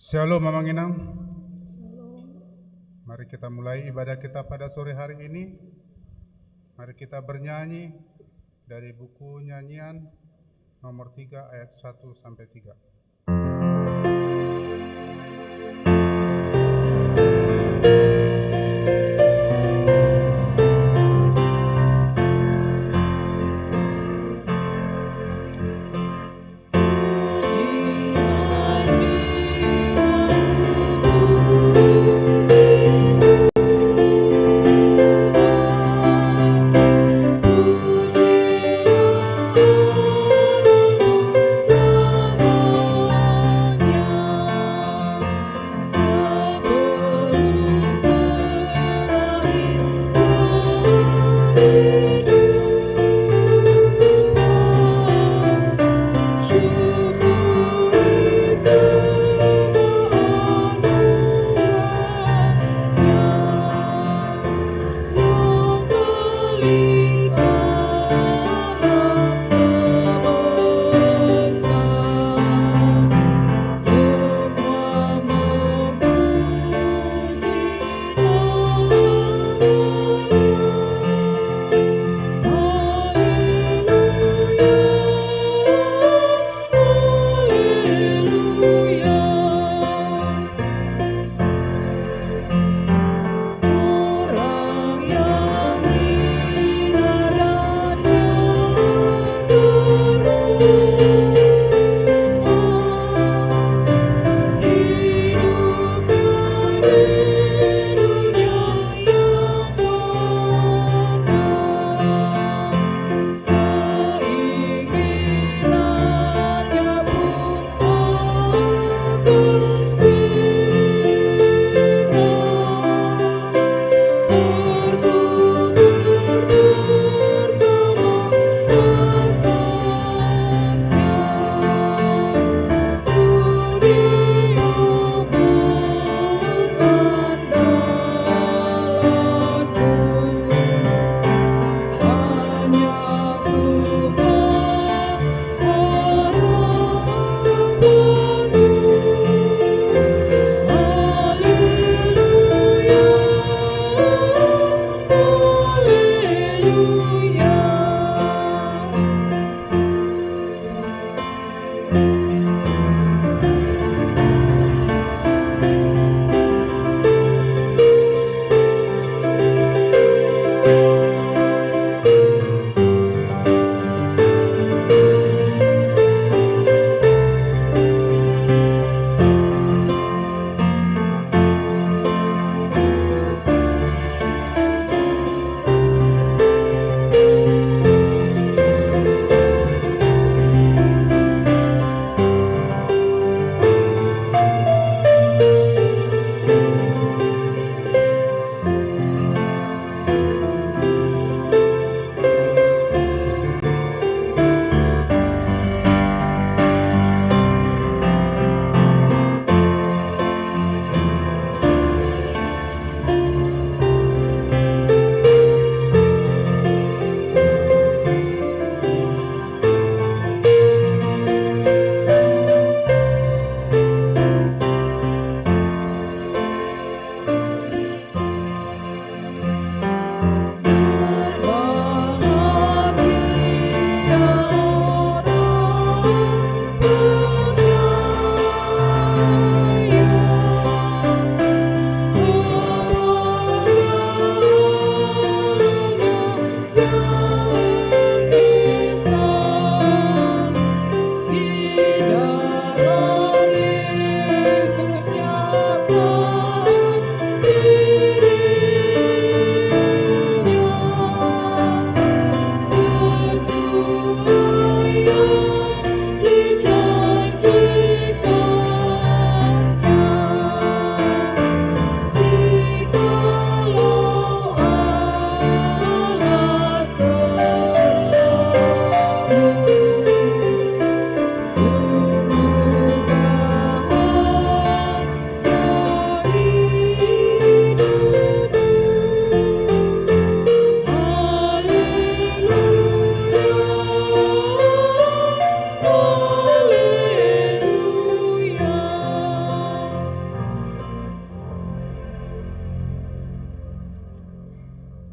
Shalom Mamang Inang. Mari kita mulai ibadah kita pada sore hari ini. Mari kita bernyanyi dari buku nyanyian nomor 3 ayat 1 sampai 3. Puji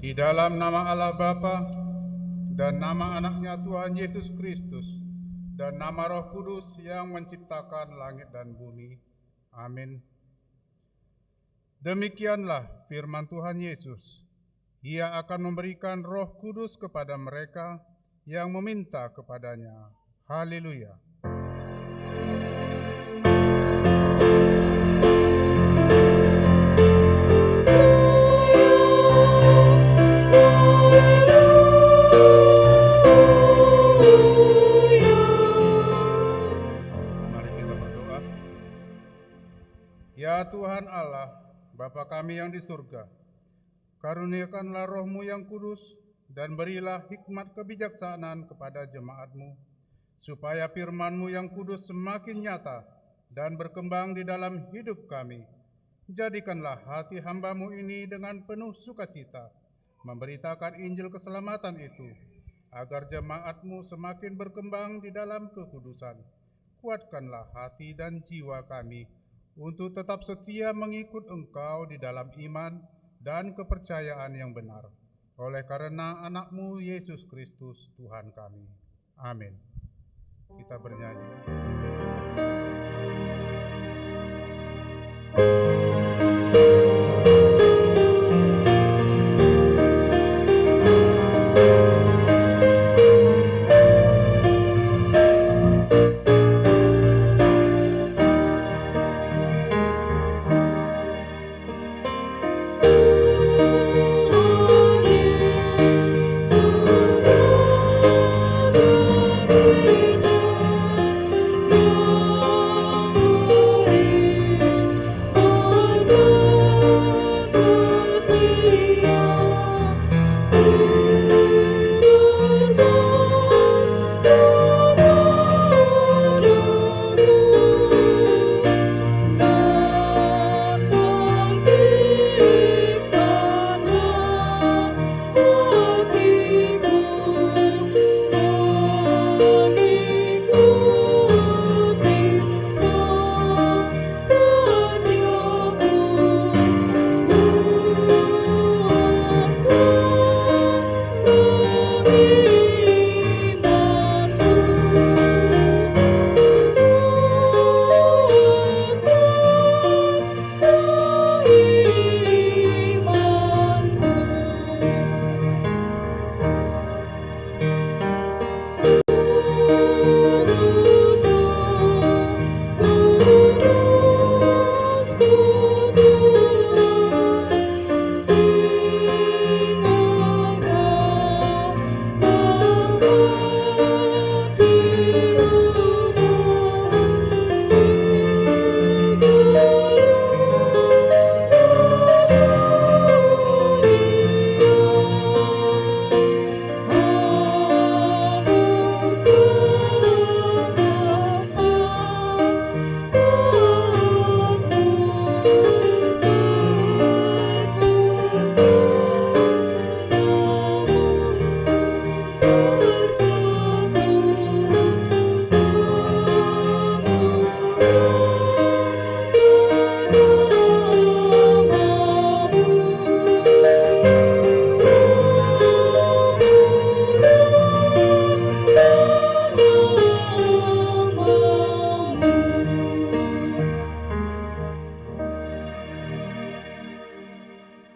Di dalam nama Allah Bapa dan nama anaknya Tuhan Yesus Kristus dan nama Roh Kudus yang menciptakan langit dan bumi. Amin. Demikianlah firman Tuhan Yesus. Ia akan memberikan Roh Kudus kepada mereka yang meminta kepadanya. Haleluya. Ya Tuhan Allah, Bapa kami yang di surga, karuniakanlah Roh-Mu yang kudus dan berilah hikmat kebijaksanaan kepada jemaat-Mu, supaya firman-Mu yang kudus semakin nyata dan berkembang di dalam hidup kami. Jadikanlah hati hamba-Mu ini dengan penuh sukacita, memberitakan Injil keselamatan itu, agar jemaat-Mu semakin berkembang di dalam kekudusan. Kuatkanlah hati dan jiwa kami, untuk tetap setia mengikut Engkau di dalam iman dan kepercayaan yang benar. Oleh karena anak-Mu Yesus Kristus Tuhan kami. Amin. Kita bernyanyi.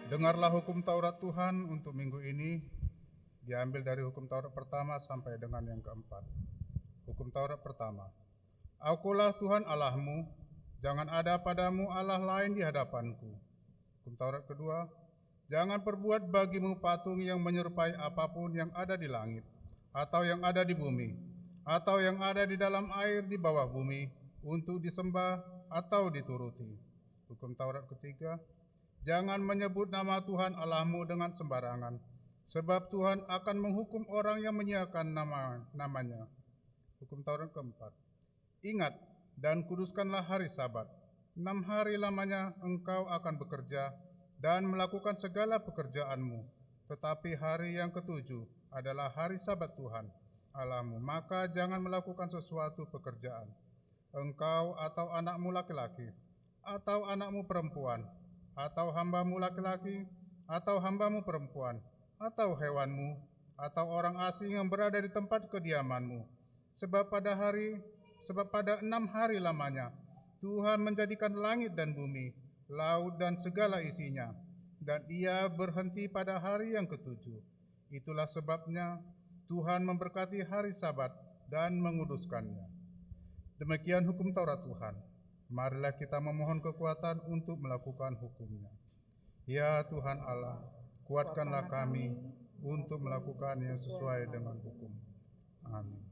Dengarlah hukum Taurat Tuhan untuk minggu ini, diambil dari hukum Taurat pertama sampai dengan yang keempat. Hukum Taurat pertama. Akulah Tuhan Allahmu, jangan ada padamu Allah lain di hadapanku. Hukum Taurat kedua. Jangan perbuat bagimu patung yang menyerupai apapun yang ada di langit, atau yang ada di bumi, atau yang ada di dalam air di bawah bumi, untuk disembah atau dituruti. Hukum Taurat ketiga. Jangan menyebut nama Tuhan Allahmu dengan sembarangan, sebab Tuhan akan menghukum orang yang menyiakan namanya. Hukum Taurat keempat. Ingat dan kuduskanlah hari Sabat. 6 hari lamanya engkau akan bekerja dan melakukan segala pekerjaanmu. Tetapi hari yang ketujuh adalah hari Sabat Tuhan Allahmu. Maka jangan melakukan sesuatu pekerjaan, engkau atau anakmu laki-laki, atau anakmu perempuan, atau hambamu laki-laki, atau hambamu perempuan, atau hewanmu, atau orang asing yang berada di tempat kediamanmu. Sebab pada 6 hari lamanya Tuhan menjadikan langit dan bumi, laut dan segala isinya, dan Ia berhenti pada hari yang ketujuh. Itulah sebabnya Tuhan memberkati hari Sabat dan menguduskannya. Demikian hukum Taurat Tuhan. Marilah kita memohon kekuatan untuk melakukan hukumnya. Ya Tuhan Allah, kuatkanlah kami untuk melakukan yang sesuai dengan hukum. Amin.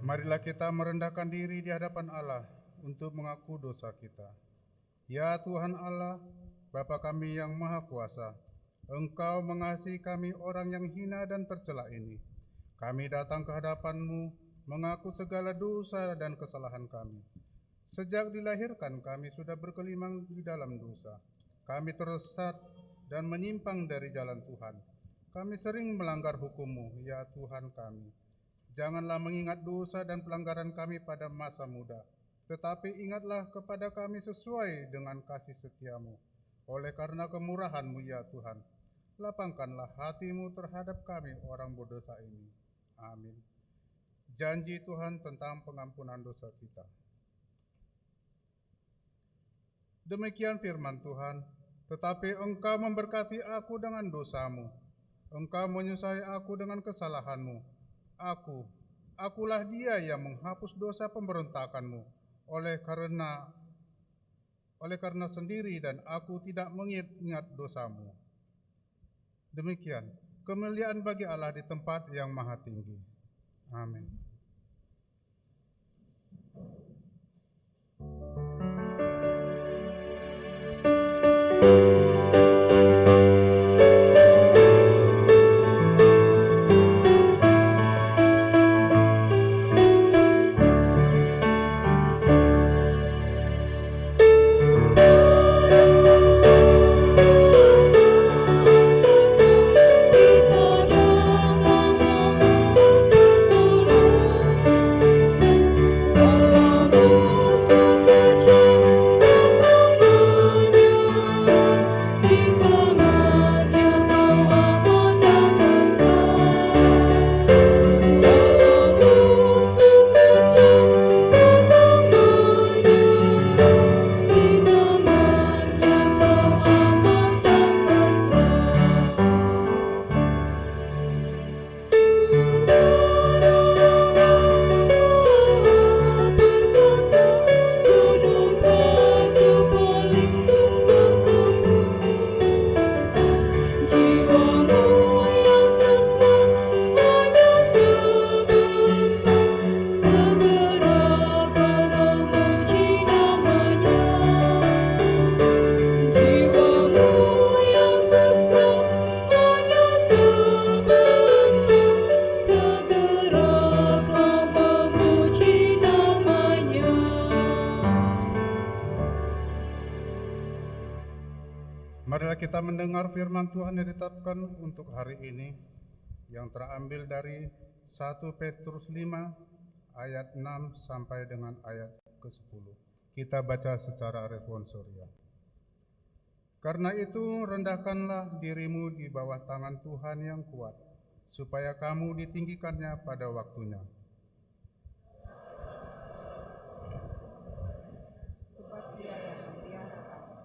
Marilah kita merendahkan diri di hadapan Allah untuk mengaku dosa kita. Ya Tuhan Allah, Bapa kami yang Maha Kuasa, Engkau mengasihi kami orang yang hina dan tercela ini. Kami datang ke hadapan-Mu mengaku segala dosa dan kesalahan kami. Sejak dilahirkan kami sudah berkelimang di dalam dosa. Kami tersesat dan menyimpang dari jalan Tuhan. Kami sering melanggar hukum-Mu, ya Tuhan kami. Janganlah mengingat dosa dan pelanggaran kami pada masa muda, tetapi ingatlah kepada kami sesuai dengan kasih setia-Mu. Oleh karena kemurahan-Mu ya Tuhan, lapangkanlah hati-Mu terhadap kami orang berdosa ini. Amin. Janji Tuhan tentang pengampunan dosa kita. Demikian firman Tuhan, tetapi Engkau memberkati aku dengan dosa-Mu. Engkau menyusahi aku dengan kesalahan-Mu. Akulah Dia yang menghapus dosa pemberontakan-Mu, oleh karena sendiri dan aku tidak mengingat dosa-Mu. Demikian kemuliaan bagi Allah di tempat yang maha tinggi. Amin. Marilah kita mendengar firman Tuhan yang ditetapkan untuk hari ini, yang terambil dari 1 Petrus 5 ayat 6 sampai dengan ayat ke-10. Kita baca secara responsoria. Karena itu, rendahkanlah dirimu di bawah tangan Tuhan yang kuat, supaya kamu ditinggikannya pada waktunya. Sebab Dia yang memelihara kamu.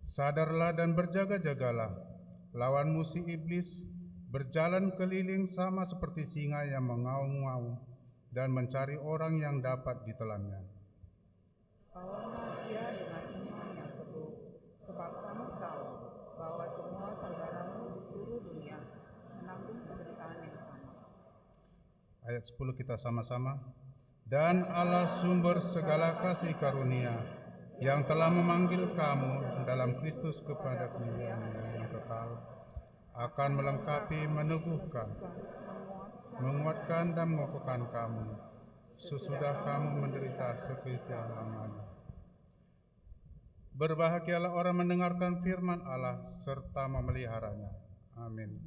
Sadarlah dan berjaga-jagalah, lawan musuh iblis, berjalan keliling sama seperti singa yang mengaum-ngaum dan mencari orang yang dapat ditelannya. Lawanlah dia dengan iman yang teguh, sebab kamu tahu bahwa semua saudaramu di seluruh dunia menanggung penderitaan yang sama. Ayat 10 kita sama-sama. Dan Allah sumber segala kasih karunia, yang telah memanggil kamu dalam Kristus kepada kemuliaan yang kekal, akan melengkapi, meneguhkan, menguatkan dan mengokohkan kamu, sesudah kamu menderita seketika-lamanya. Berbahagialah orang mendengarkan firman Allah serta memeliharanya. Amin.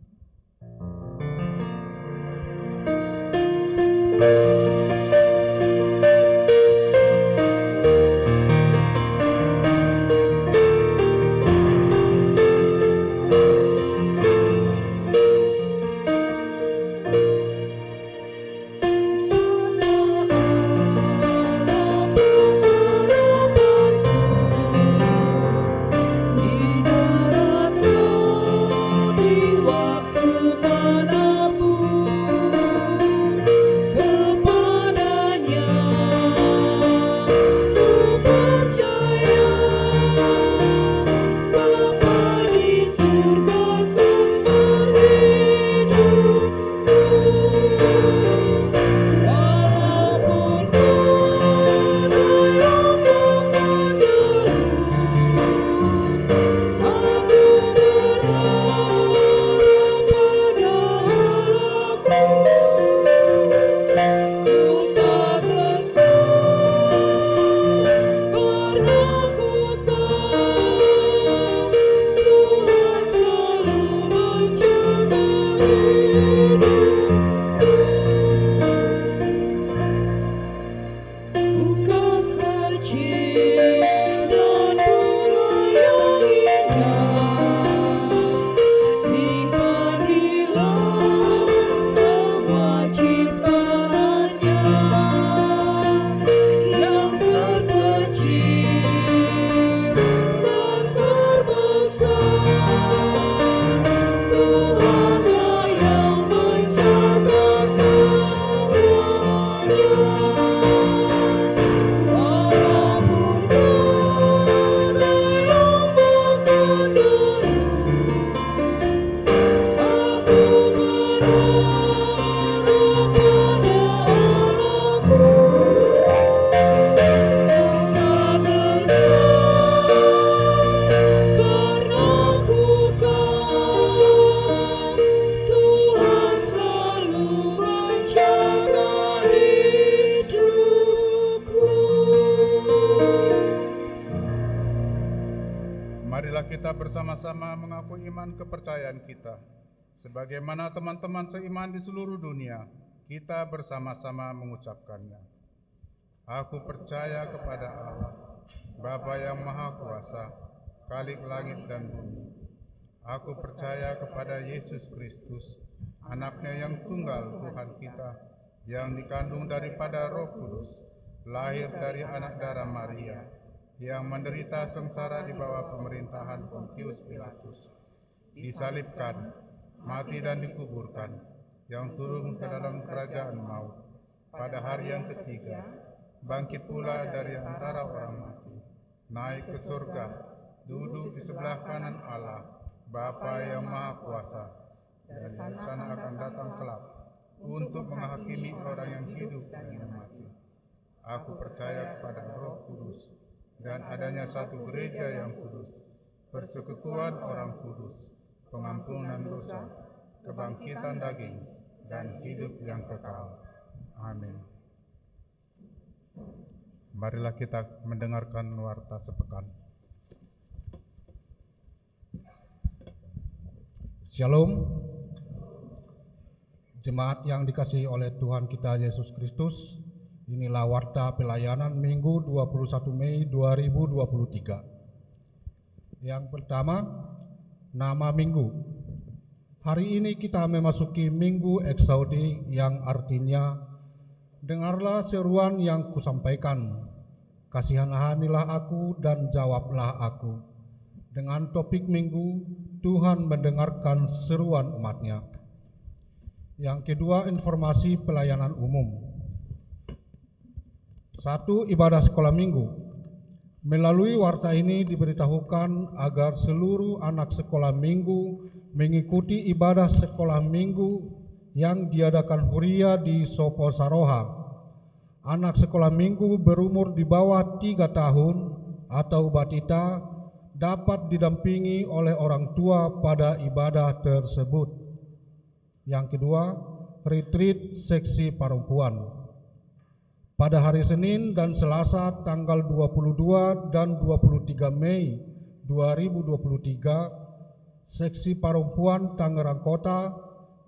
Marilah kita bersama-sama mengaku iman kepercayaan kita. Sebagaimana teman-teman seiman di seluruh dunia, kita bersama-sama mengucapkannya. Aku percaya kepada Allah, Bapa yang Maha Kuasa, Khalik langit dan bumi. Aku percaya kepada Yesus Kristus, Anaknya yang tunggal Tuhan kita, yang dikandung daripada Roh Kudus, lahir dari anak darah Maria, yang menderita sengsara di bawah pemerintahan Pontius Pilatus, disalibkan, mati dan dikuburkan, yang turun ke dalam kerajaan maut, pada hari yang ketiga, bangkit pula dari antara orang mati, naik ke surga, duduk di sebelah kanan Allah, Bapa yang Maha Kuasa, dari sana akan datang kelak, untuk menghakimi orang yang hidup dan yang mati. Aku percaya kepada Roh Kudus, dan adanya satu gereja yang kudus, persekutuan orang kudus, pengampunan dosa, kebangkitan daging, dan hidup yang kekal. Amin. Marilah kita mendengarkan warta sepekan. Shalom, jemaat yang dikasihi oleh Tuhan kita Yesus Kristus, Inilah warta pelayanan Minggu 21 Mei 2023. Yang pertama, nama minggu. Hari ini kita memasuki Minggu Eksaudi yang artinya dengarlah seruan yang kusampaikan, kasihanilah aku dan jawablah aku. Dengan topik minggu, Tuhan mendengarkan seruan umatnya. Yang kedua, informasi pelayanan umum. 1. Ibadah sekolah minggu. Melalui warta ini diberitahukan agar seluruh anak sekolah minggu mengikuti ibadah sekolah minggu yang diadakan Huria di Sopo Saroha. Anak sekolah minggu berumur di bawah 3 tahun atau batita dapat didampingi oleh orang tua pada ibadah tersebut. Yang kedua, retreat seksi perempuan. Pada hari Senin dan Selasa tanggal 22 dan 23 Mei 2023, Seksi Perempuan Tangerang Kota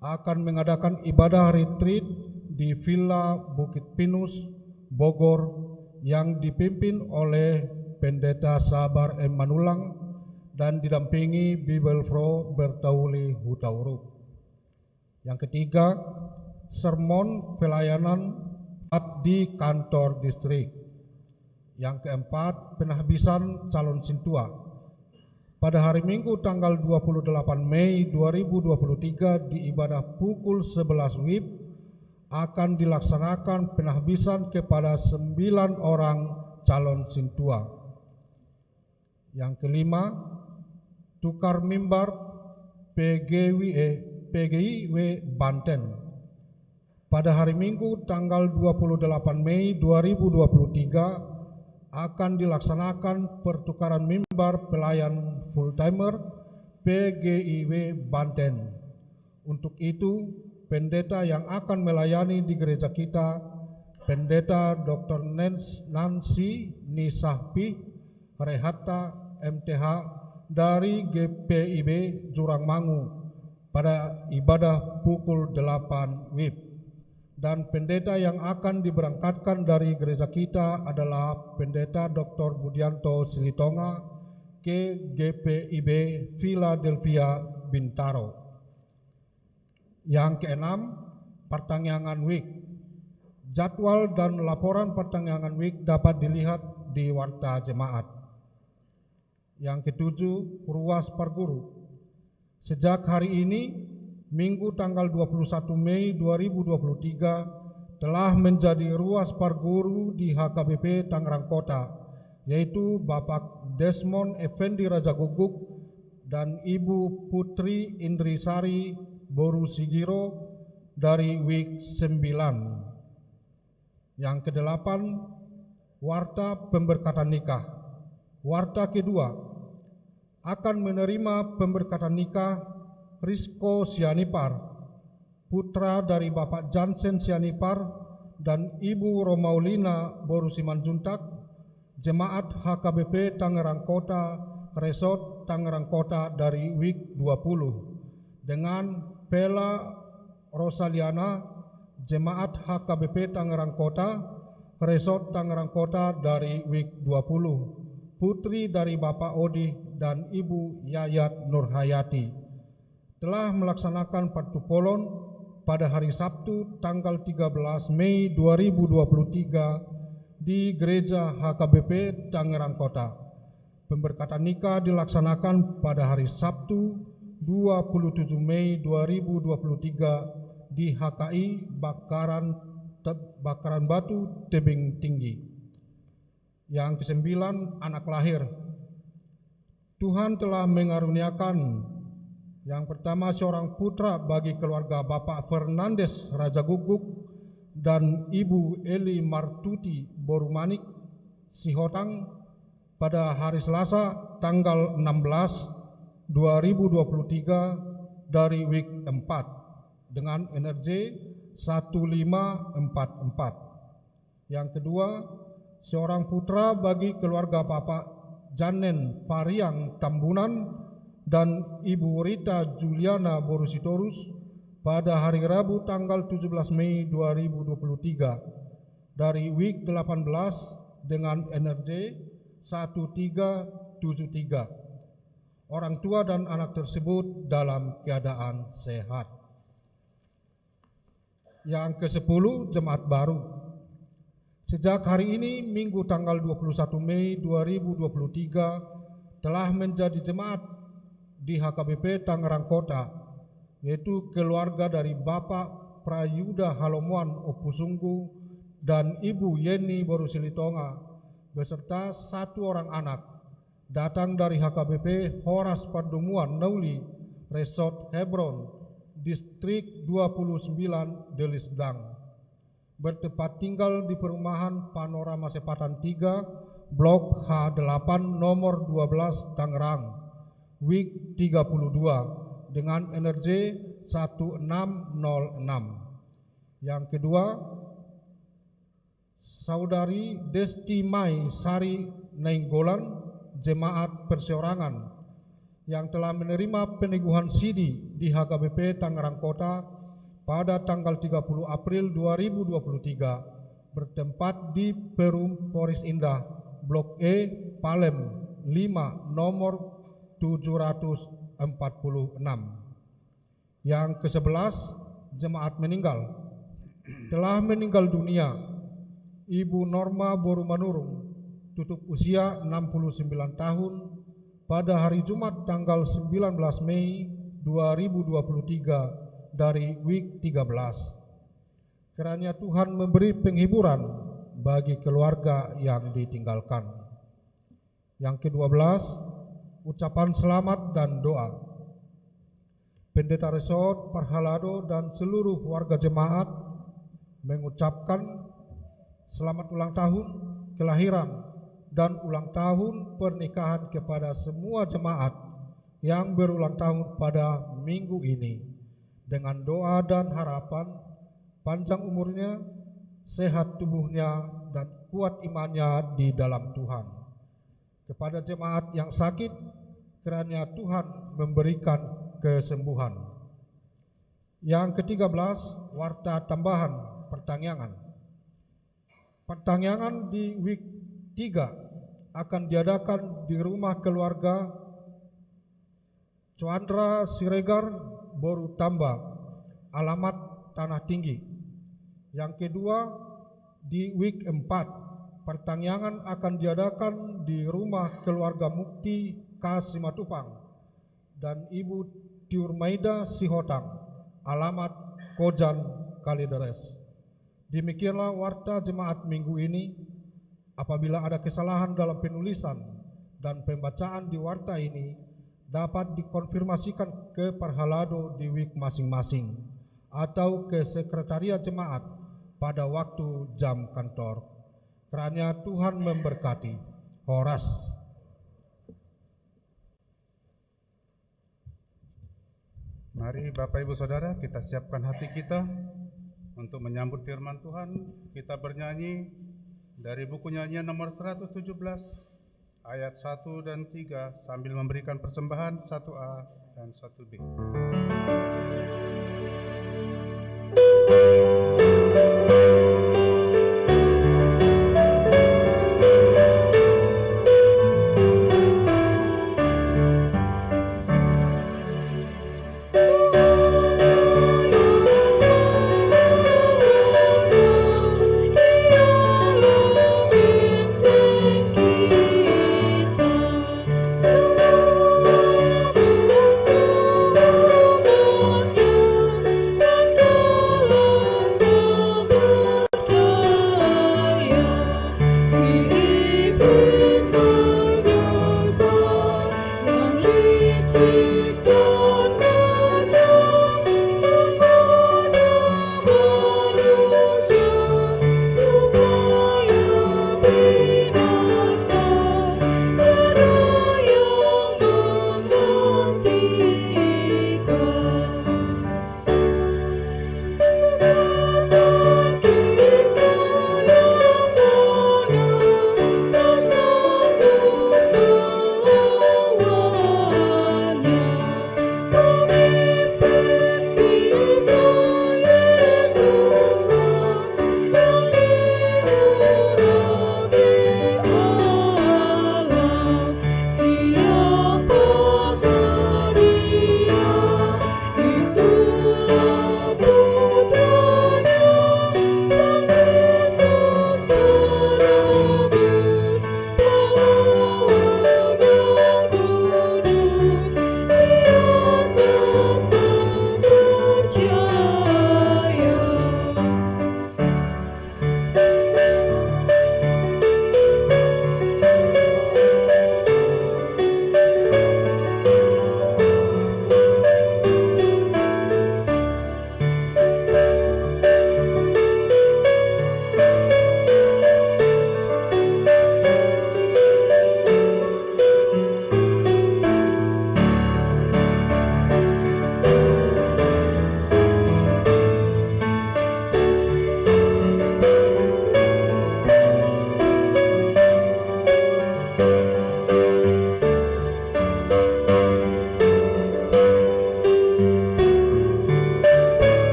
akan mengadakan ibadah retreat di Villa Bukit Pinus, Bogor yang dipimpin oleh Pendeta Sabar M. Manulang dan didampingi Bibelfro Bertauli Hutauruk. Yang ketiga, sermon pelayanan di kantor distrik. Yang keempat, penahbisan calon sintua. Pada hari Minggu tanggal 28 Mei 2023 di ibadah pukul 11 WIB akan dilaksanakan penahbisan kepada 9 orang calon sintua. Yang kelima, tukar mimbar PGIW Banten. Pada hari Minggu tanggal 28 Mei 2023 akan dilaksanakan pertukaran mimbar pelayan full-timer PGIW Banten. Untuk itu, pendeta yang akan melayani di gereja kita, Pendeta Dr. Nancy Nisahpi Rehatta MTH dari GPIB Jurangmangu pada ibadah pukul 8 WIB. Dan pendeta yang akan diberangkatkan dari gereja kita adalah Pendeta Dr. Budianto Silitonga ke GPIB Philadelphia Bintaro. Yang keenam, pertanyaan week. Jadwal dan laporan pertanyaan week dapat dilihat di warta jemaat. Yang ketujuh, ruas perguru. Sejak hari ini, Minggu tanggal 21 Mei 2023 telah menjadi ruas perguru di HKBP Tangerang Kota, yaitu Bapak Desmond Effendi Rajaguguk dan Ibu Putri Indrisari Boru Sigiro dari WIK 9. Yang kedelapan, warta pemberkatan nikah. Warta kedua akan menerima pemberkatan nikah Rizko Sianipar, putra dari Bapak Jansen Sianipar dan Ibu Romaulina Boru Simanjuntak, Jemaat HKBP Tangerang Kota, Resort Tangerang Kota dari WIK 20, dengan Pela Rosaliana, Jemaat HKBP Tangerang Kota, Resort Tangerang Kota dari WIK 20, putri dari Bapak Odi dan Ibu Yayat Nurhayati, telah melaksanakan partupolon pada hari Sabtu tanggal 13 Mei 2023 di Gereja HKBP Tangerang Kota. Pemberkatan nikah dilaksanakan pada hari Sabtu 27 Mei 2023 di HKI Bakaran Batu Tebing Tinggi. Yang kesembilan, anak lahir. Tuhan telah mengaruniakan yang pertama seorang putra bagi keluarga Bapak Fernandes Rajaguguk dan Ibu Eli Martuti Borumanik Sihotang pada hari Selasa tanggal 16 2023 dari WIK 4 dengan energi 1544. Yang kedua, seorang putra bagi keluarga Bapak Janen Pariang Tambunan dan Ibu Rita Juliana Borusitorus pada hari Rabu tanggal 17 Mei 2023 dari WIK 18 dengan NRJ 1373. Orang tua dan anak tersebut dalam keadaan sehat. Yang ke-10, jemaat baru. Sejak hari ini, Minggu tanggal 21 Mei 2023, telah menjadi jemaat di HKBP Tangerang Kota, yaitu keluarga dari Bapak Prayuda Halomuan Opusunggu dan Ibu Yeni Borusilitonga, beserta 1 orang anak, datang dari HKBP Horas Padumuan Nauli, Resort Hebron, Distrik 29 Deli Serdang, bertempat tinggal di perumahan Panorama Sepatan 3, Blok H8 nomor 12 Tangerang, WIK 32 dengan NRJ 1606. Yang kedua, Saudari Desti Mai Sari Nainggolan, jemaat perseorangan, yang telah menerima peneguhan sidi di HKBP Tangerang Kota pada tanggal 30 April 2023, bertempat di Perum Poris Indah, Blok E, Palem 5, nomor 746. Yang ke-11, jemaat meninggal. Telah meninggal dunia Ibu Norma Borumanurung, tutup usia 69 tahun, pada hari Jumat tanggal 19 Mei 2023 dari WIK 13. Kiranya Tuhan memberi penghiburan bagi keluarga yang ditinggalkan. Yang ke-12, ucapan selamat dan doa. Pendeta Resort Parhalado dan seluruh warga jemaat mengucapkan selamat ulang tahun kelahiran dan ulang tahun pernikahan kepada semua jemaat yang berulang tahun pada minggu ini, dengan doa dan harapan panjang umurnya, sehat tubuhnya, dan kuat imannya di dalam Tuhan. Kepada jemaat yang sakit, kiranya Tuhan memberikan kesembuhan. Yang ke-13, warta tambahan pertanyaan. Pertanyaan di WIK 3 akan diadakan di rumah keluarga Cuandra Siregar, Boru Tamba, alamat Tanah Tinggi. Yang kedua, di WIK 4, pertanyaan akan diadakan di rumah keluarga Mukti K. Simatupang dan Ibu Tiurmaida Sihotang, alamat Kojan Kalideres. Demikianlah warta jemaat minggu ini. Apabila ada kesalahan dalam penulisan dan pembacaan di warta ini, dapat dikonfirmasikan ke Parhalado di WIK masing-masing atau ke sekretariat jemaat pada waktu jam kantor. Kiranya Tuhan memberkati. Horas. Mari Bapak Ibu Saudara, kita siapkan hati kita untuk menyambut firman Tuhan. Kita bernyanyi dari buku nyanyian nomor 117 ayat 1 dan 3 sambil memberikan persembahan 1A dan 1B.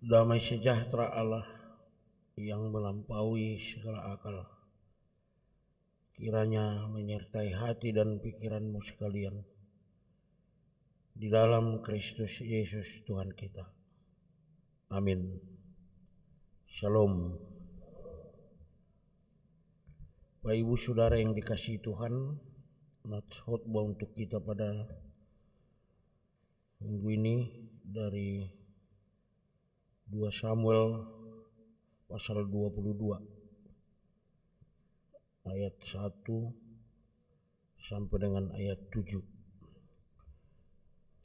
Damai sejahtera Allah yang melampaui segala akal, kiranya menyertai hati dan pikiranmu sekalian di dalam Kristus Yesus Tuhan kita. Amin. Shalom. Bapak Ibu Saudara yang dikasihi Tuhan, nats khotbah untuk kita pada minggu ini dari 2 Samuel pasal 22 ayat 1 sampai dengan ayat 7.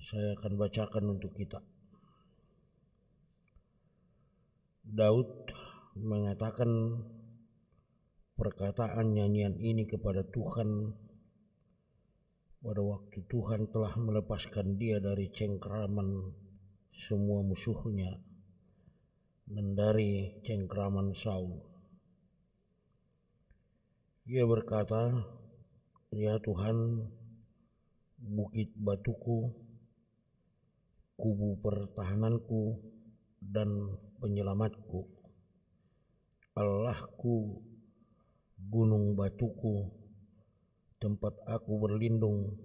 Saya akan bacakan untuk kita. Daud mengatakan perkataan nyanyian ini kepada Tuhan pada waktu Tuhan telah melepaskan dia dari cengkraman semua musuhnya dan dari cengkraman Saul. Ia berkata, "Ya Tuhan, bukit batuku, kubu pertahananku dan penyelamatku, Allahku, gunung batuku, tempat aku berlindung,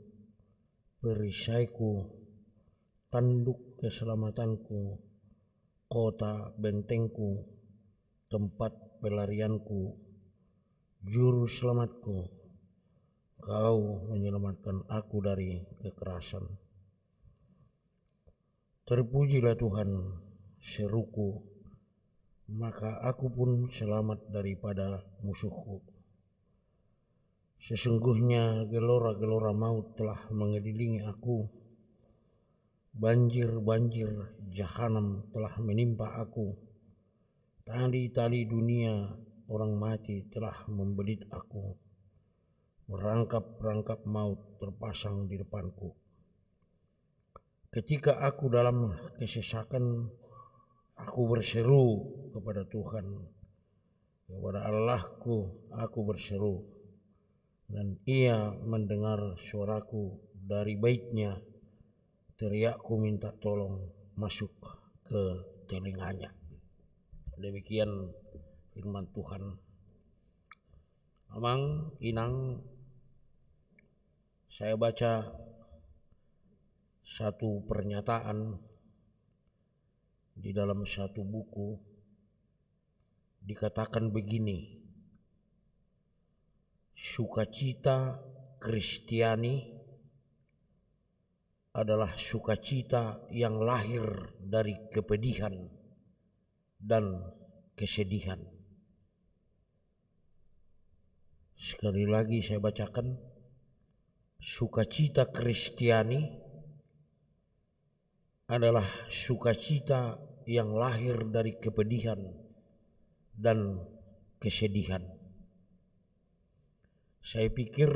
perisaiku, tanduk keselamatanku, kota bentengku, tempat pelarianku, juru selamatku. Kau menyelamatkan aku dari kekerasan. Terpujilah Tuhan, seruku, maka aku pun selamat daripada musuhku. Sesungguhnya gelora-gelora maut telah mengelilingi aku. Banjir-banjir jahanam telah menimpa aku. Tali-tali dunia orang mati telah membelit aku. Perangkap-perangkap maut terpasang di depanku. Ketika aku dalam kesesakan, aku berseru kepada Tuhan. Kepada Allahku aku berseru, dan Ia mendengar suaraku dari baitnya. Teriakku minta tolong masuk ke telinganya." Demikian firman Tuhan. Amang, Inang, saya baca satu pernyataan di dalam satu buku. Dikatakan begini: sukacita Kristiani adalah sukacita yang lahir dari kepedihan dan kesedihan. Sekali lagi saya bacakan, sukacita Kristiani adalah sukacita yang lahir dari kepedihan dan kesedihan. Saya pikir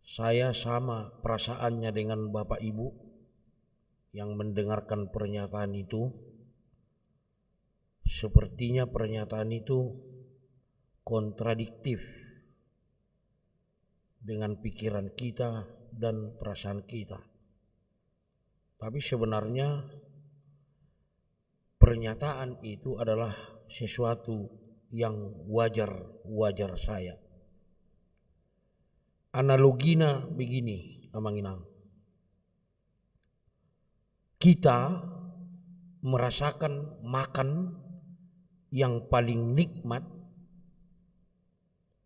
saya sama perasaannya dengan Bapak Ibu yang mendengarkan pernyataan itu. Sepertinya pernyataan itu kontradiktif dengan pikiran kita dan perasaan kita. Tapi sebenarnya pernyataan itu adalah sesuatu yang wajar saya. Analoginya begini, Amang Inang. Kita merasakan makan yang paling nikmat.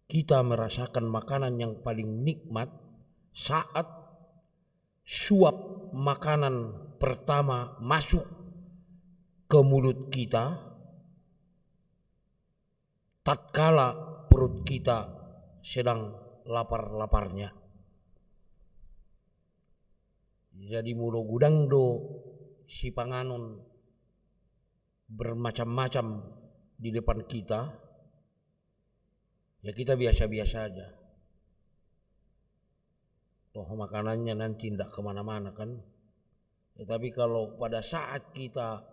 Kita merasakan makanan yang paling nikmat saat suap makanan pertama masuk ke mulut kita, tatkala perut kita sedang lapar-laparnya. Jadi mulo gudang do si panganon bermacam-macam di depan kita, ya kita biasa-biasa aja. Toh makanannya nanti tidak kemana-mana kan. Tetapi kalau pada saat kita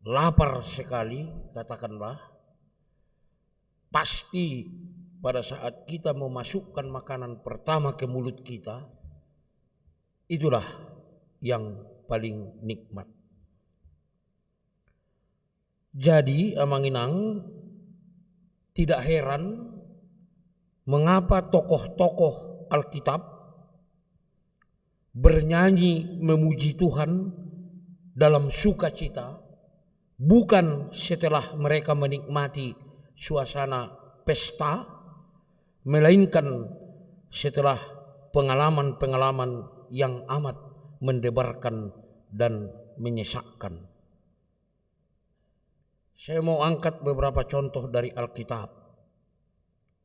lapar sekali, katakanlah, pasti pada saat kita memasukkan makanan pertama ke mulut kita, itulah yang paling nikmat. Jadi amanginang tidak heran mengapa tokoh-tokoh Alkitab bernyanyi memuji Tuhan dalam sukacita, bukan setelah mereka menikmati suasana pesta, melainkan setelah pengalaman-pengalaman yang amat mendebarkan dan menyesakkan. Saya mau angkat beberapa contoh dari Alkitab.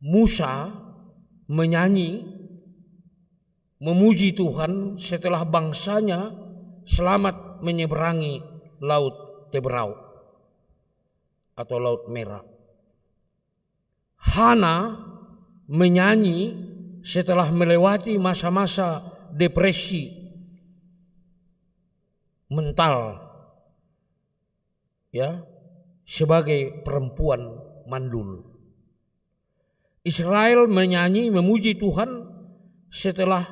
Musa menyanyi memuji Tuhan setelah bangsanya selamat menyeberangi Laut Teberau atau Laut Merah. Hana menyanyi setelah melewati masa-masa depresi mental, ya, sebagai perempuan mandul. Israel menyanyi memuji Tuhan setelah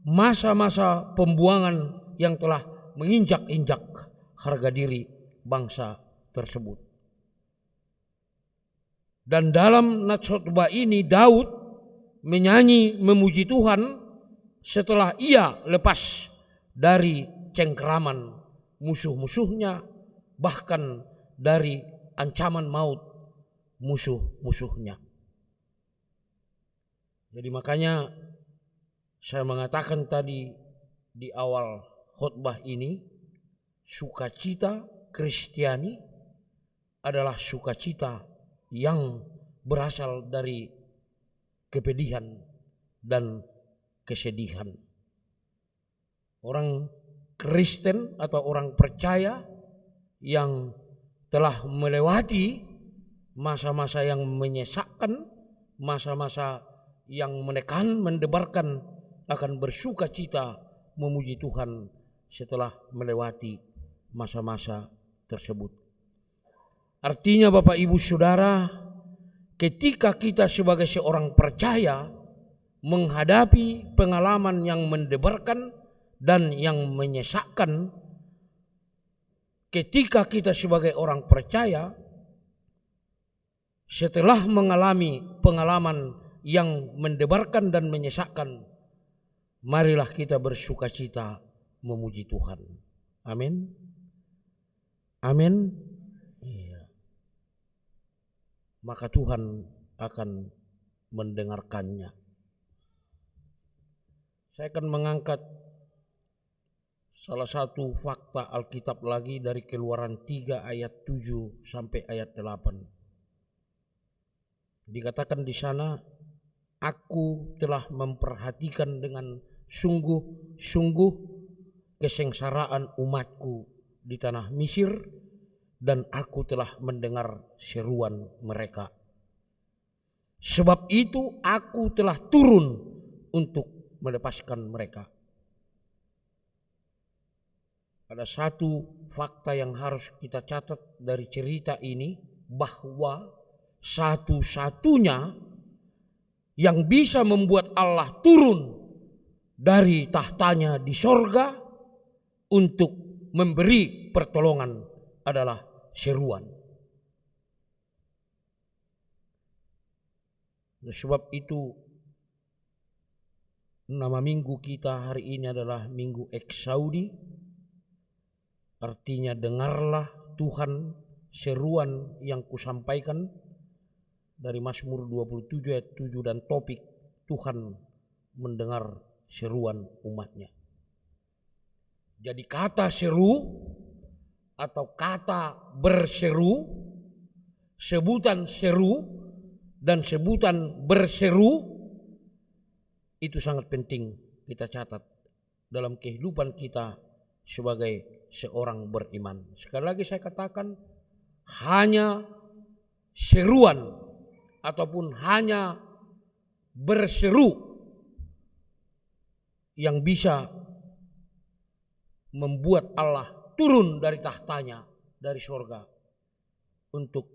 masa-masa pembuangan yang telah menginjak-injak harga diri bangsa tersebut. Dan dalam Natskhotbah ini Daud menyanyi memuji Tuhan setelah ia lepas dari cengkeraman musuh-musuhnya, bahkan dari ancaman maut musuh-musuhnya. Jadi makanya saya mengatakan tadi di awal khotbah ini, sukacita Kristiani adalah sukacita yang berasal dari kepedihan dan kesedihan. Orang Kristen atau orang percaya yang telah melewati masa-masa yang menyesakkan, masa-masa yang menekan, mendebarkan, akan bersukacita memuji Tuhan setelah melewati masa-masa tersebut. Artinya Bapak Ibu Saudara, ketika kita sebagai seorang percaya menghadapi pengalaman yang mendebarkan dan yang menyesakkan, ketika kita sebagai orang percaya setelah mengalami pengalaman yang mendebarkan dan menyesakkan, marilah kita bersukacita memuji Tuhan. Amin. Amin. Iya. Maka Tuhan akan mendengarkannya. Saya akan mengangkat salah satu fakta Alkitab lagi dari Keluaran 3 ayat 7 sampai ayat 8. Dikatakan di sana, aku telah memperhatikan dengan sungguh-sungguh kesengsaraan umatku di tanah Mesir, dan aku telah mendengar seruan mereka. Sebab itu aku telah turun untuk melepaskan mereka. Ada satu fakta yang harus kita catat dari cerita ini, bahwa satu-satunya yang bisa membuat Allah turun dari tahtanya di sorga untuk memberi pertolongan adalah seruan. Oleh sebab itu, nama minggu kita hari ini adalah Minggu Eksaudi. Artinya dengarlah Tuhan seruan yang kusampaikan dari Mazmur 27 ayat 7, dan topik Tuhan mendengar seruan umatnya. Jadi kata seru atau kata berseru, sebutan seru dan sebutan berseru itu sangat penting kita catat dalam kehidupan kita sebagai seorang beriman. Sekali lagi saya katakan, hanya seruan ataupun hanya berseru yang bisa membuat Allah turun dari tahtanya, dari surga, untuk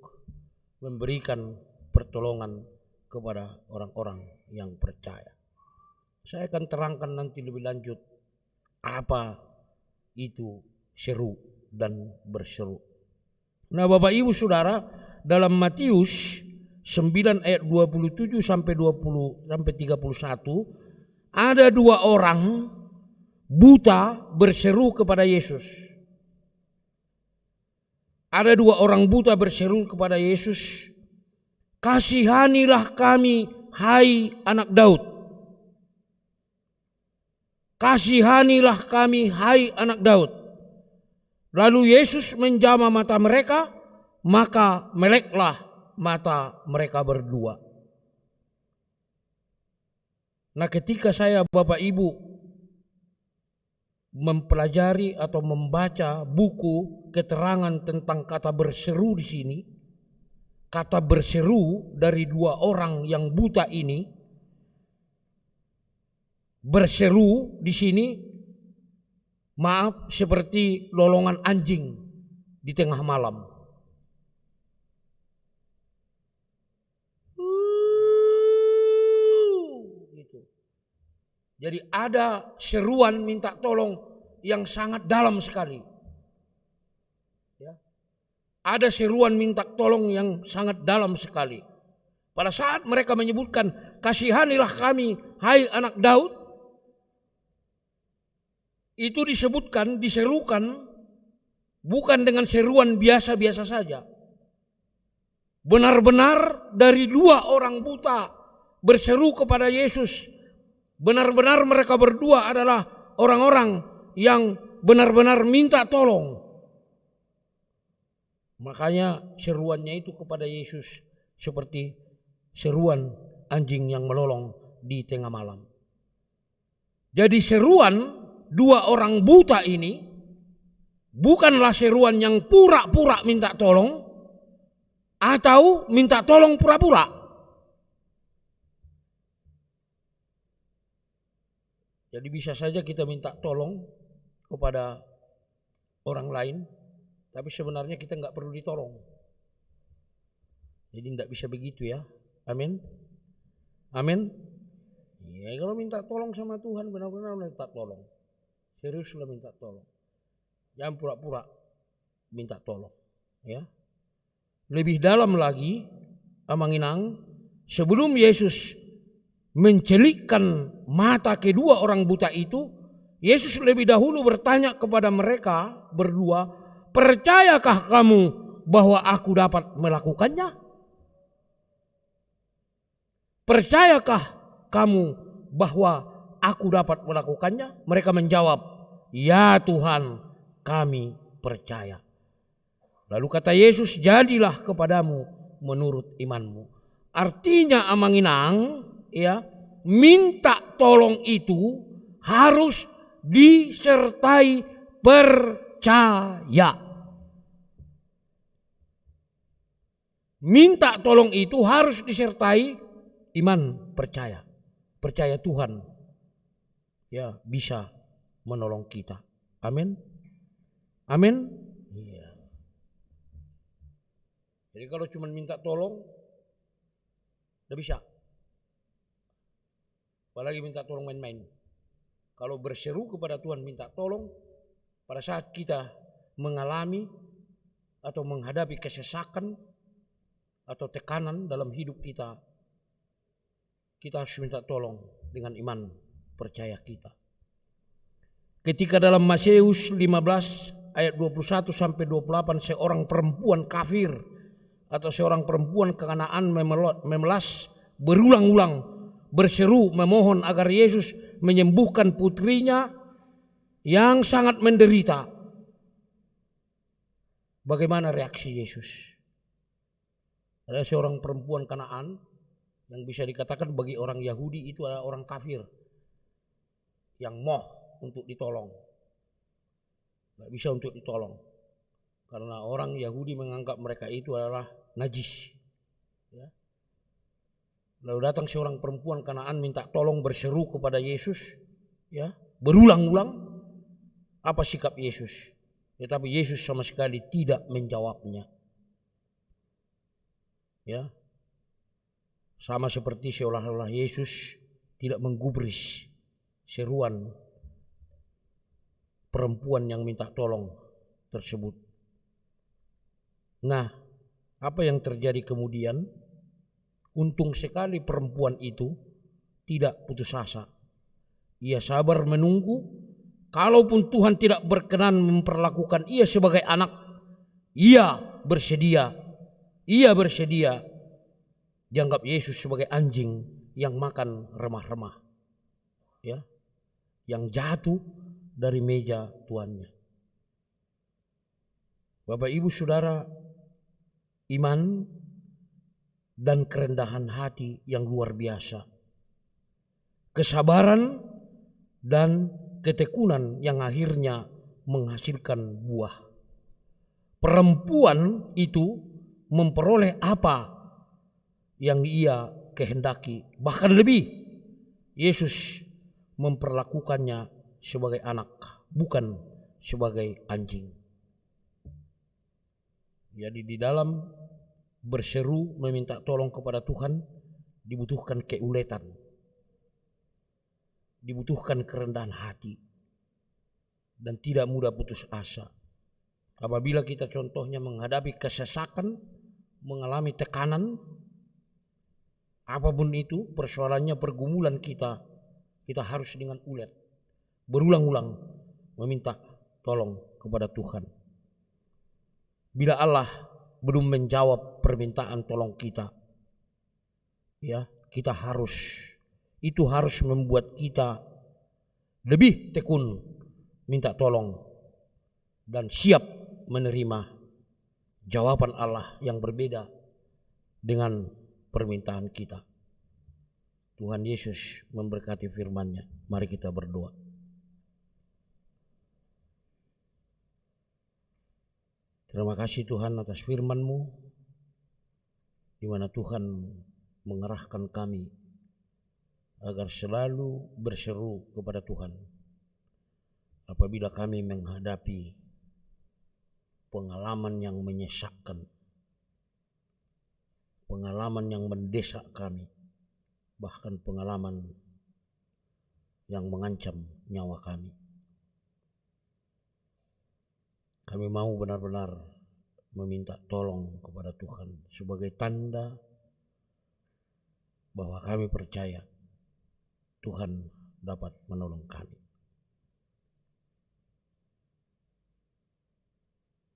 memberikan pertolongan kepada orang-orang yang percaya. Saya akan terangkan nanti lebih lanjut apa itu seru dan berseru. Nah, Bapak Ibu Saudara, dalam Matius 9 ayat 27 sampai 31 ada dua orang buta berseru kepada Yesus. Ada dua orang buta berseru kepada Yesus, "Kasihanilah kami, hai anak Daud. Kasihanilah kami, hai anak Daud." Lalu Yesus menjamah mata mereka, maka meleklah mata mereka berdua. Nah, ketika saya, Bapak Ibu, mempelajari atau membaca buku keterangan tentang kata berseru di sini, kata berseru dari dua orang yang buta ini, berseru di sini, maaf, seperti lolongan anjing di tengah malam. Gitu. Jadi ada seruan minta tolong yang sangat dalam sekali. Ya. Ada seruan minta tolong yang sangat dalam sekali. Pada saat mereka menyebutkan, "Kasihanilah kami, hai anak Daud," itu disebutkan, diserukan bukan dengan seruan biasa-biasa saja. Benar-benar dari dua orang buta berseru kepada Yesus. Benar-benar mereka berdua adalah orang-orang yang benar-benar minta tolong. Makanya seruannya itu kepada Yesus seperti seruan anjing yang melolong di tengah malam. Jadi seruan dua orang buta ini bukanlah seruan yang pura-pura minta tolong atau minta tolong pura-pura. Jadi bisa saja kita minta tolong kepada orang lain, tapi sebenarnya kita nggak perlu ditolong. Jadi tidak bisa begitu ya. Amin. Amin. Ya, kalau minta tolong sama Tuhan benar-benar minta tolong. Seriuslah minta tolong. Jangan pura-pura minta tolong. Ya. Lebih dalam lagi, Amanginang, sebelum Yesus mencelikkan mata kedua orang buta itu, Yesus lebih dahulu bertanya kepada mereka berdua, "Percayakah kamu bahwa aku dapat melakukannya? Percayakah kamu bahwa aku dapat melakukannya?" Mereka menjawab, "Ya Tuhan, kami percaya." Lalu kata Yesus, "Jadilah kepadamu menurut imanmu." Artinya, Amanginang, ya, minta tolong itu harus disertai percaya. Minta tolong itu harus disertai iman, percaya. Percaya Tuhan ya bisa menolong kita. Amin. Amin. Iya. Jadi kalau cuma minta tolong tidak bisa. Apalagi minta tolong main-main. Kalau berseru kepada Tuhan minta tolong, pada saat kita mengalami atau menghadapi kesesakan atau tekanan dalam hidup kita, kita harus minta tolong dengan iman percaya kita. Ketika dalam Matius 15 ayat 21 sampai 28 seorang perempuan kafir atau seorang perempuan Kanaan memelas berulang-ulang berseru memohon agar Yesus menyembuhkan putrinya yang sangat menderita. Bagaimana reaksi Yesus? Ada seorang perempuan Kanaan yang bisa dikatakan bagi orang Yahudi itu adalah orang kafir yang moh untuk ditolong. Gak bisa untuk ditolong karena orang Yahudi menganggap mereka itu adalah najis. Ya. Lalu datang seorang perempuan Kanaan minta tolong berseru kepada Yesus, ya, berulang-ulang. Apa sikap Yesus? Tetapi Yesus sama sekali tidak menjawabnya. Ya, sama seperti seolah-olah Yesus tidak menggubris seruan perempuan yang minta tolong tersebut. Nah, apa yang terjadi kemudian? Untung sekali perempuan itu tidak putus asa. Ia sabar menunggu. Kalaupun Tuhan tidak berkenan memperlakukan ia sebagai anak, ia bersedia. Ia bersedia dianggap Yesus sebagai anjing yang makan remah-remah, ya, yang jatuh dari meja tuannya. Bapak Ibu Saudara, iman dan kerendahan hati yang luar biasa, kesabaran dan ketekunan yang akhirnya menghasilkan buah. Perempuan itu memperoleh apa yang ia kehendaki, bahkan lebih. Yesus memperlakukannya sebagai anak, bukan sebagai anjing. Jadi di dalam berseru meminta tolong kepada Tuhan dibutuhkan keuletan, dibutuhkan kerendahan hati, dan tidak mudah putus asa. Apabila kita contohnya menghadapi kesesakan, mengalami tekanan, apapun itu persoalannya, pergumulan kita harus dengan ulet berulang-ulang meminta tolong kepada Tuhan. Bila Allah belum menjawab permintaan tolong kita, ya, kita harus membuat kita lebih tekun minta tolong dan siap menerima jawaban Allah yang berbeda dengan permintaan kita. Tuhan Yesus memberkati firman-Nya. Mari kita berdoa. Terima kasih Tuhan atas firman-Mu, di mana Tuhan mengerahkan kami agar selalu berseru kepada Tuhan apabila kami menghadapi pengalaman yang menyesakkan, pengalaman yang mendesak kami, bahkan pengalaman yang mengancam nyawa kami. Kami mau benar-benar meminta tolong kepada Tuhan sebagai tanda bahwa kami percaya Tuhan dapat menolong kami.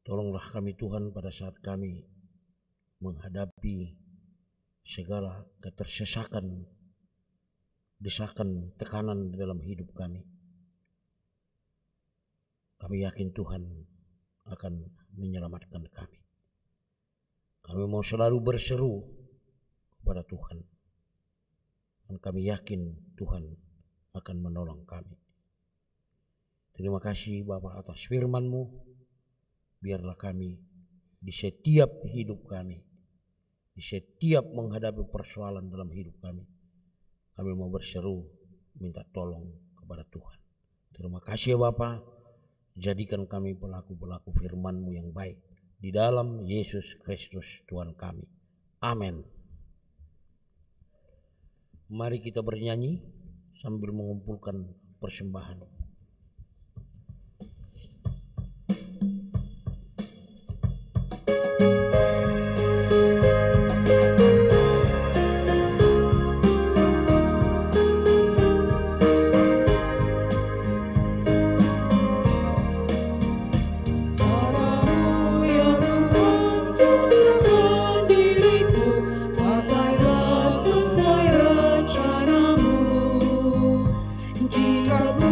Tolonglah kami Tuhan pada saat kami menghadapi segala ketersesakan, desakan, tekanan dalam hidup kami. Kami yakin Tuhan akan menyelamatkan kami. Kami mau selalu berseru kepada Tuhan, dan kami yakin Tuhan akan menolong kami. Terima kasih Bapa atas firman-Mu. Biarlah kami di setiap hidup kami, di setiap menghadapi persoalan dalam hidup kami mau berseru minta tolong kepada Tuhan. Terima kasih ya Bapa. Jadikan kami pelaku-pelaku firman-Mu yang baik. Di dalam Yesus Kristus Tuhan kami. Amin. Mari kita bernyanyi sambil mengumpulkan persembahan. Jika ku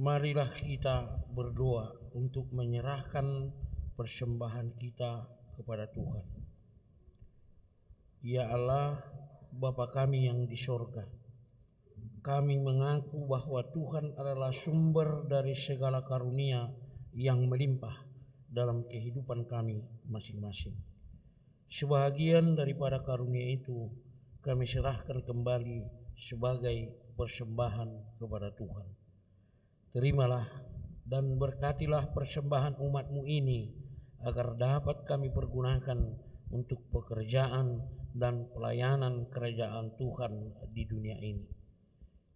marilah kita berdoa untuk menyerahkan persembahan kita kepada Tuhan. Ya Allah, Bapa kami yang di sorga, kami mengaku bahwa Tuhan adalah sumber dari segala karunia yang melimpah dalam kehidupan kami masing-masing. Sebahagian daripada karunia itu kami serahkan kembali sebagai persembahan kepada Tuhan. Terimalah dan berkatilah persembahan umat-Mu ini agar dapat kami pergunakan untuk pekerjaan dan pelayanan kerajaan Tuhan di dunia ini.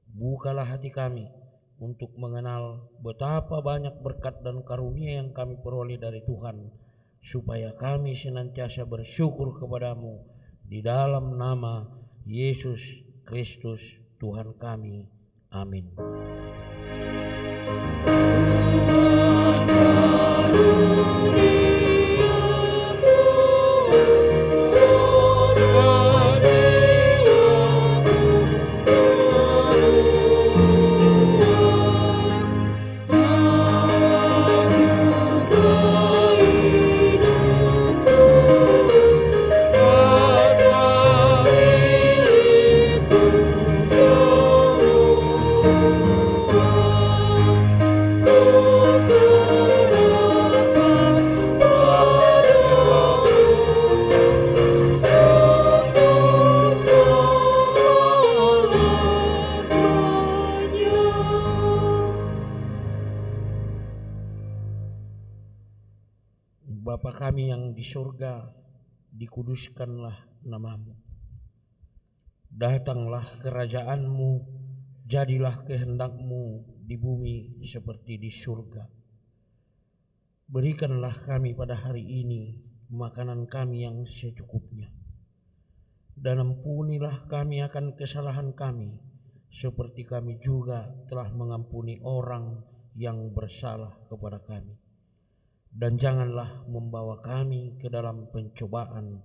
Bukalah hati kami untuk mengenal betapa banyak berkat dan karunia yang kami peroleh dari Tuhan, supaya kami senantiasa bersyukur kepadamu di dalam nama Yesus Kristus Tuhan kami. Amin. Bapa kami yang di surga, dikuduskanlah nama-Mu. Datanglah kerajaan-Mu, jadilah kehendak-Mu di bumi seperti di surga. Berikanlah kami pada hari ini makanan kami yang secukupnya. Dan ampunilah kami akan kesalahan kami, seperti kami juga telah mengampuni orang yang bersalah kepada kami. Dan janganlah membawa kami ke dalam pencobaan,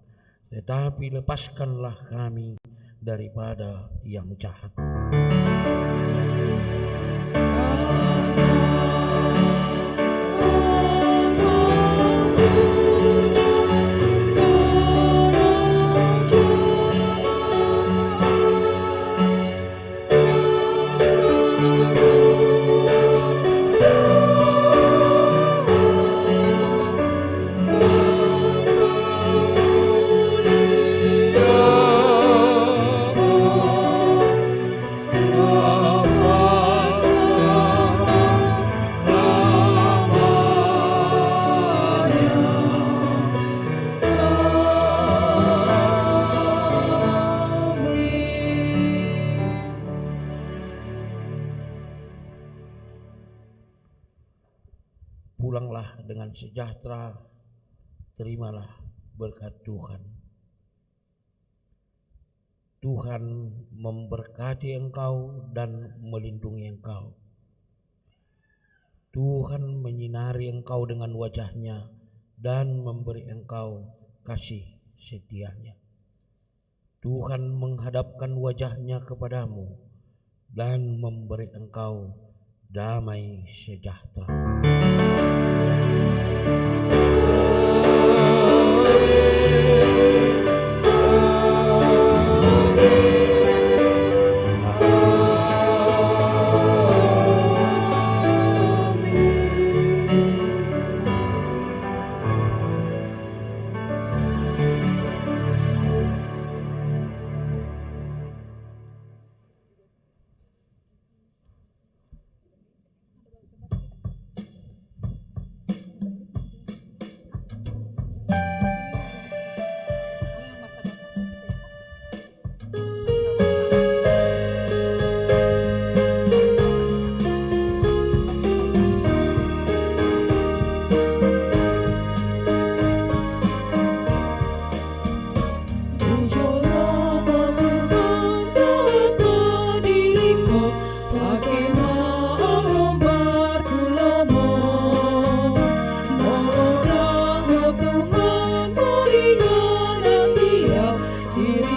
tetapi lepaskanlah kami daripada yang jahat. Pulanglah dengan sejahtera, terimalah berkat Tuhan. Tuhan memberkati engkau dan melindungi engkau. Tuhan menyinari engkau dengan wajah-Nya dan memberi engkau kasih setia-Nya. Tuhan menghadapkan wajah-Nya kepadamu dan memberi engkau damai sejahtera.